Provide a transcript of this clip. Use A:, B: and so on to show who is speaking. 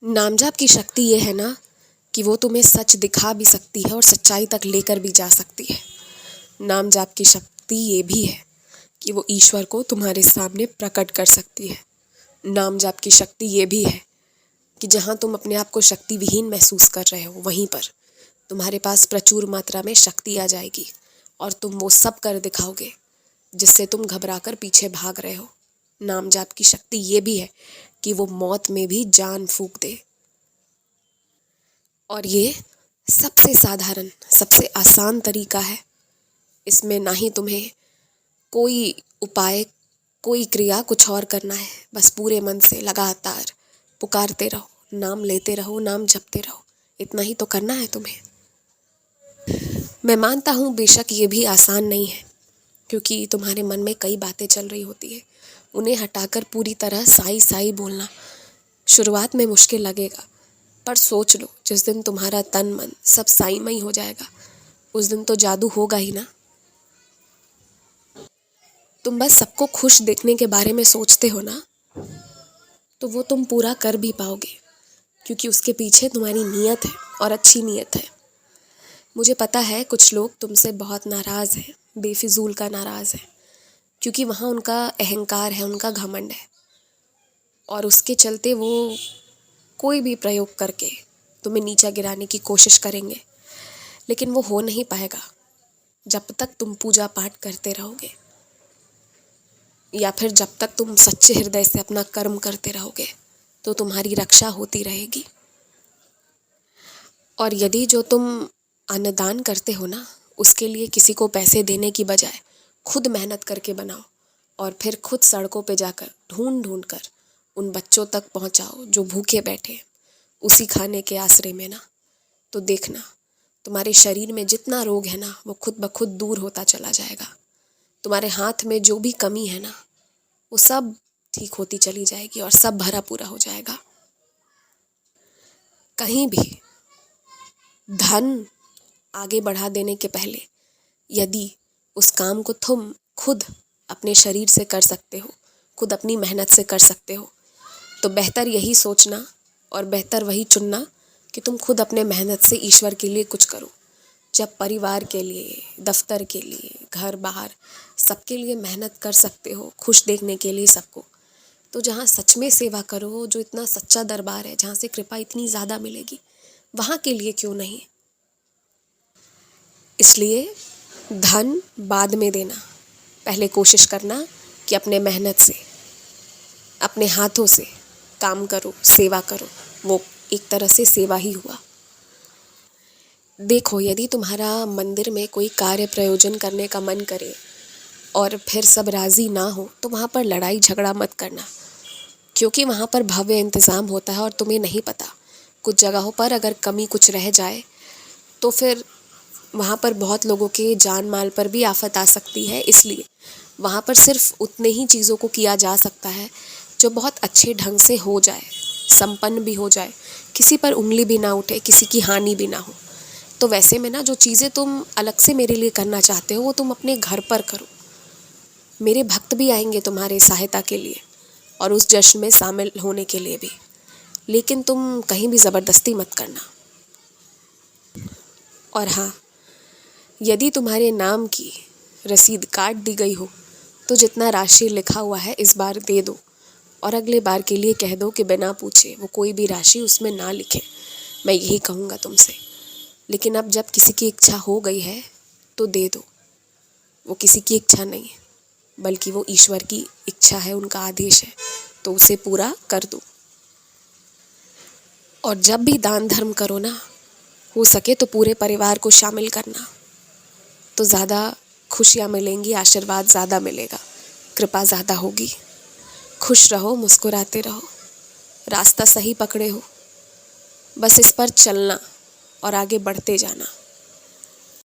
A: नामजाप की शक्ति ये है ना कि वो तुम्हें सच दिखा भी सकती है और सच्चाई तक लेकर भी जा सकती है। नामजाप की शक्ति ये भी है कि वो ईश्वर को तुम्हारे सामने प्रकट कर सकती है। नामजाप की शक्ति ये भी है कि जहाँ तुम अपने आप को शक्ति विहीन महसूस कर रहे हो वहीं पर तुम्हारे पास प्रचुर मात्रा में शक्ति आ जाएगी और तुम वो सब कर दिखाओगे जिससे तुम घबराकर पीछे भाग रहे हो। नामजाप की शक्ति ये भी है कि वो मौत में भी जान फूंक दे। और ये सबसे साधारण, सबसे आसान तरीका है। इसमें ना ही तुम्हें कोई उपाय, कोई क्रिया कुछ और करना है। बस पूरे मन से लगातार पुकारते रहो, नाम लेते रहो, नाम जपते रहो। इतना ही तो करना है तुम्हें। मैं मानता हूँ बेशक ये भी आसान नहीं है, क्योंकि तुम्हारे मन में कई बातें चल रही होती है। उन्हें हटाकर पूरी तरह साई साई बोलना शुरुआत में मुश्किल लगेगा, पर सोच लो जिस दिन तुम्हारा तन मन सब साईमय हो जाएगा उस दिन तो जादू होगा ही ना। तुम बस सबको खुश देखने के बारे में सोचते हो ना, तो वो तुम पूरा कर भी पाओगे, क्योंकि उसके पीछे तुम्हारी नीयत है और अच्छी नीयत है। मुझे पता है कुछ लोग तुमसे बहुत नाराज़ हैं, बेफिजूल का नाराज़ है, क्योंकि वहाँ उनका अहंकार है, उनका घमंड है, और उसके चलते वो कोई भी प्रयोग करके तुम्हें नीचा गिराने की कोशिश करेंगे। लेकिन वो हो नहीं पाएगा जब तक तुम पूजा पाठ करते रहोगे, या फिर जब तक तुम सच्चे हृदय से अपना कर्म करते रहोगे तो तुम्हारी रक्षा होती रहेगी। और यदि जो तुम अन्नदान करते हो ना, उसके लिए किसी को पैसे देने की बजाय खुद मेहनत करके बनाओ और फिर खुद सड़कों पे जाकर ढूंढ ढूंढ कर उन बच्चों तक पहुंचाओ जो भूखे बैठे उसी खाने के आसरे में ना, तो देखना तुम्हारे शरीर में जितना रोग है ना वो खुद ब खुद दूर होता चला जाएगा। तुम्हारे हाथ में जो भी कमी है ना वो सब ठीक होती चली जाएगी और सब भरा पूरा हो जाएगा। कहीं भी धन आगे बढ़ा देने के पहले यदि उस काम को तुम खुद अपने शरीर से कर सकते हो, खुद अपनी मेहनत से कर सकते हो, तो बेहतर यही सोचना और बेहतर वही चुनना कि तुम खुद अपने मेहनत से ईश्वर के लिए कुछ करो। जब परिवार के लिए, दफ्तर के लिए, घर बाहर सबके लिए मेहनत कर सकते हो, खुश देखने के लिए सबको, तो जहाँ सच में सेवा करो, जो इतना सच्चा दरबार है, जहाँ से कृपा इतनी ज़्यादा मिलेगी, वहाँ के लिए क्यों नहीं। इसलिए धन बाद में देना, पहले कोशिश करना कि अपने मेहनत से, अपने हाथों से काम करो, सेवा करो। वो एक तरह से सेवा ही हुआ। देखो, यदि तुम्हारा मंदिर में कोई कार्य प्रयोजन करने का मन करे और फिर सब राज़ी ना हो, तो वहाँ पर लड़ाई झगड़ा मत करना, क्योंकि वहाँ पर भव्य इंतज़ाम होता है और तुम्हें नहीं पता। कुछ जगहों पर अगर कमी कुछ रह जाए तो फिर वहाँ पर बहुत लोगों के जान माल पर भी आफत आ सकती है। इसलिए वहाँ पर सिर्फ उतने ही चीज़ों को किया जा सकता है जो बहुत अच्छे ढंग से हो जाए, संपन्न भी हो जाए, किसी पर उंगली भी ना उठे, किसी की हानि भी ना हो। तो वैसे में ना जो चीज़ें तुम अलग से मेरे लिए करना चाहते हो वो तुम अपने घर पर करो। मेरे भक्त भी आएंगे तुम्हारे सहायता के लिए और उस जश्न में शामिल होने के लिए भी, लेकिन तुम कहीं भी ज़बरदस्ती मत करना। और हाँ, यदि तुम्हारे नाम की रसीद काट दी गई हो तो जितना राशि लिखा हुआ है इस बार दे दो, और अगले बार के लिए कह दो कि बिना पूछे वो कोई भी राशि उसमें ना लिखे। मैं यही कहूँगा तुमसे। लेकिन अब जब किसी की इच्छा हो गई है तो दे दो। वो किसी की इच्छा नहीं है, बल्कि वो ईश्वर की इच्छा है, उनका आदेश है, तो उसे पूरा कर दो। और जब भी दान धर्म करो ना, हो सके तो पूरे परिवार को शामिल करना, तो ज़्यादा खुशियाँ मिलेंगी, आशीर्वाद ज़्यादा मिलेगा, कृपा ज़्यादा होगी। खुश रहो, मुस्कुराते रहो, रास्ता सही पकड़े हो, बस इस पर चलना और आगे बढ़ते जाना।